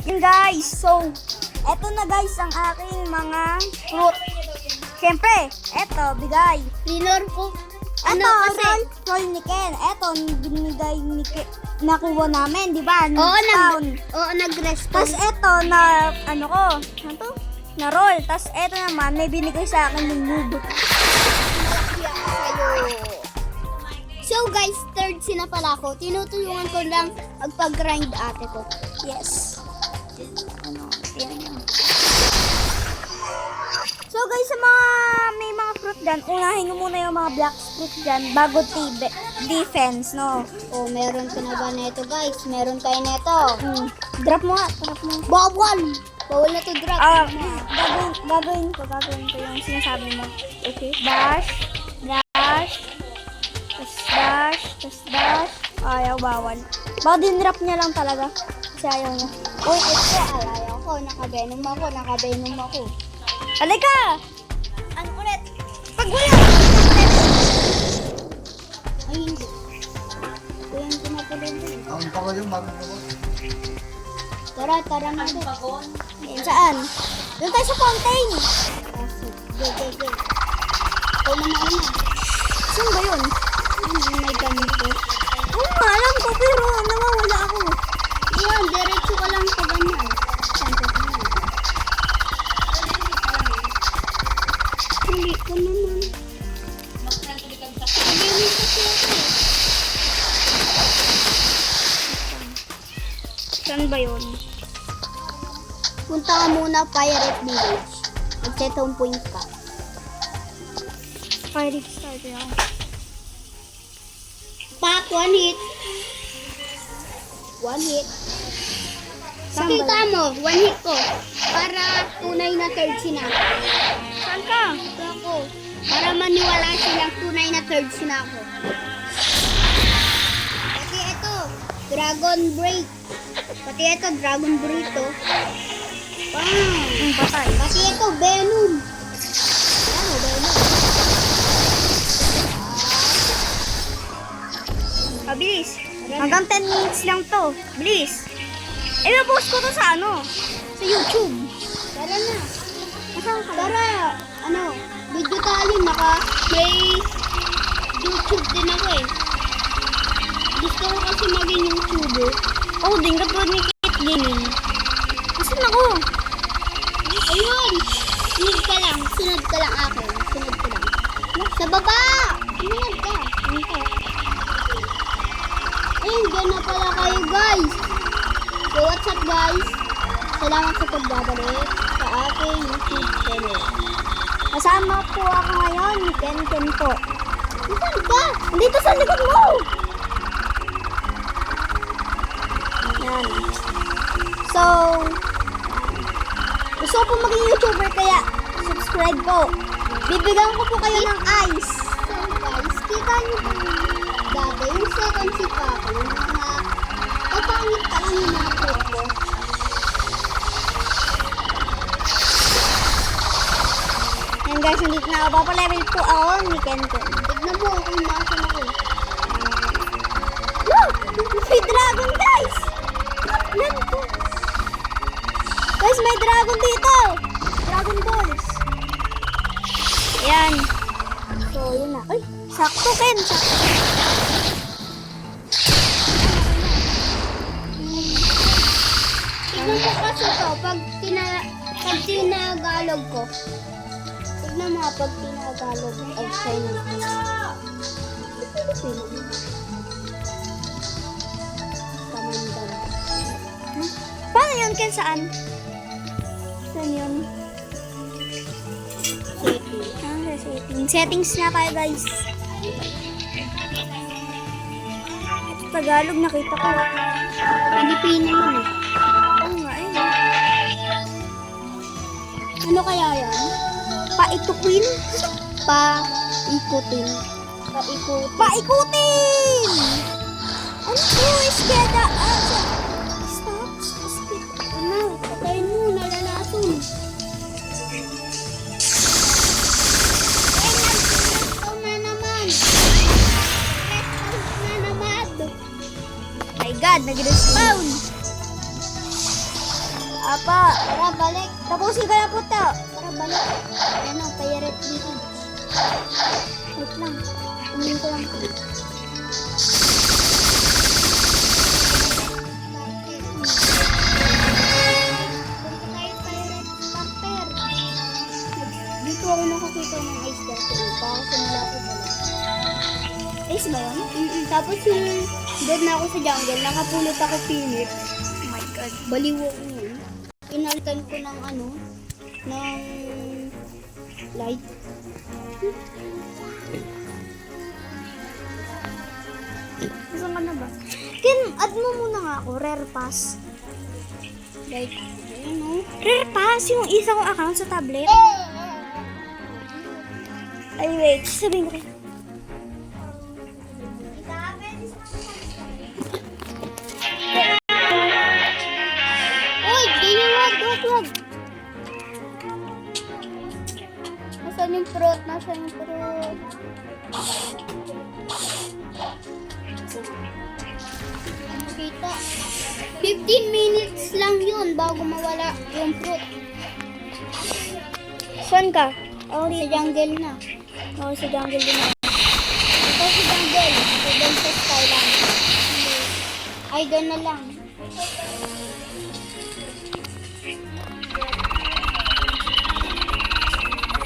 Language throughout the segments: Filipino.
Yun guys, so eto na guys ang aking mga fruit. Siyempre, eto, bigay. Minor ko. Ano kasi? Roll ni Ken. Eto, binigay ni Ken. Nakuha namin, di ba? Oo, nag-respawn. Tapos eto, na, ano ko, ano to? Na roll. Tapos eto naman, may binigay sa akin ng noob. So guys, third na pala ako. Tinutulungan ko lang magpag-grind ate ko. Yes. Ano, yan yan. So guys, sa mga may mga fruit dyan, unahin mo muna yung mga black fruit dyan bago defense, no? Oh, meron ka na ba neto guys? Meron kayo neto. Drop mo nga, drop mo. Bawal! Bawal na to drop. Gagawin ko yung sinasabi mo. Okay. Dash, dash, dash. Ayaw, bawal. Baka din-drop niya lang talaga. Kasi ayaw niya. Uy, ito, ayaw ko. Nakavenom ako. Halika! Ano ulit? Pag wala! Ay, hindi. Ito yung pinapalala. Ang pangalaw yung marunong. Tara na ito. Saan? Doon tayo sa fountain. Go. Ikaw na mauna. Saan ba yun? May ganito. Oo nga, alam ko, pero nawawala ako. Yan, diretso ka lang sa ganyan. Hindi ko naman. Saan ba yun? Punta ka muna Pirate Village. Mag-set home point ka. Pirate Star yan. Pak, one hit. Pakita mo, one hit ko. Para tunay na third na. Saan ka? Ito ako. Para maniwala silang tunay na third na ako. Pati ito, Dragon Break. Dragon Break to. Bang! Patay. Pati ito, Venom. Ano, Venom? Bilis. Hanggang 10 minutes lang to. Bilis. I-post ko to sa ano? Sa YouTube. Tara na. Saan ka? Tara, video tayo. May YouTube din ako eh. Gusto ko kasi maging YouTuber. Oh, din ka ni Kit Gaming. Asan ako? Ayun! Sunod ka lang akin. Sa baba! Sunod ka. Ayun, dyan na pala kayo guys. So what's up guys? Salamat sa pagbabalik sa aking YouTube channel. Kasama po ako ngayon ni Ken po. Saan ka? Dito sa likod mo! Yan. So, gusto ko po maging YouTuber kaya subscribe po. Bibigyan ko po kayo ng ice. So guys, kita niyo ba dati yung second si Papa, yung mga kapangit pa lang yung mga fruit ko. Yan guys, nandito na ako. Papalevel po ako ni Ken. Tignan mo kung nasan ako. Look! May dragon guys! Yan po. Guys, may dragon dito! Dragon balls. Ayan. So, yun na. Ay, sakto Ken. Sakto. Tignan mo kasi to, pag tinagalog ko. Tignan mo pag tinagalog of Chinese. Kamandan. Paano yun Ken? Saan? Saan yun? Setting. Sa setting. Settings na tayo guys. Ito Tagalog nakita ko. Pilipino yun eh. Oo nga eh. Ano kaya yan? Paitukwin? Paikutin. Paikutin! Ano po? Iskeda. Stop. Ano? Patayin mo, nalalason. Nag-respawn na naman. My God, nag-respawn. Apa. Tara, balik. Tapusin ka na po to. Tara, balik. Ano, pirate dito. Wait lang. Kunin ko lang. Dito ako nakakita ng ice dati. Baka simula ko pala. Ace ba yun? Tapos yung doon na ako sa jungle, nakapulot ako pinit. Oh my God. Baliw ako yun. Pinalitan ko ng ano, ng light. Saan ka na ba? Kin, add mo muna nga ako. Rare pass. Light. Ayun o. Rare pass? Yung isa kong account sa tablet? Ay, wait. Sabihin ko. Uy, ganyan wag. Nasaan yung fruit? Kita. 15 minutes lang yun bago mawala yung fruit. Saan ka? Sa jungle na. Ako sa jungle din ako. Ito sa jungle. Doon sa Skyland. Ay, doon na lang.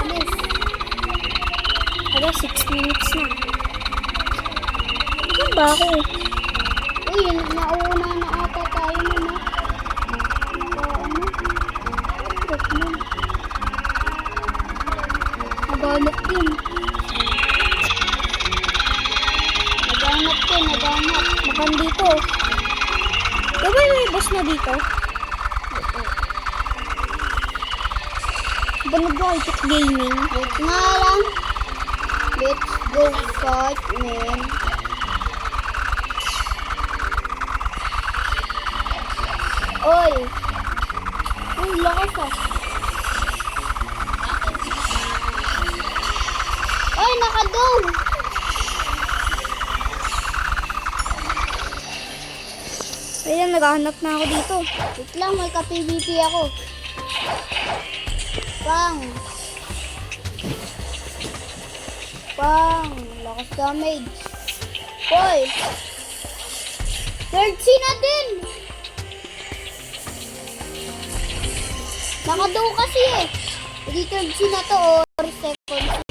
Alis. Hala, 6 minutes na. Saan ba ako? Uy, nauna na ata tayo nun, ha? Ano? Trip nun. Naganap din. Naganap. Makan dito. Diba may boss na dito? Banood ko kay Kit Gaming. Wait nga lang. Let's go fight, man. Oy! Uy, lakas ah. Oy, naka-down! Ayan, naghahanap na ako dito. Wait lang, may ka-PVP ako. Pang! Lakas damage. Oy! Third C na din! Naka-down kasi eh. Hindi third C na to or second C.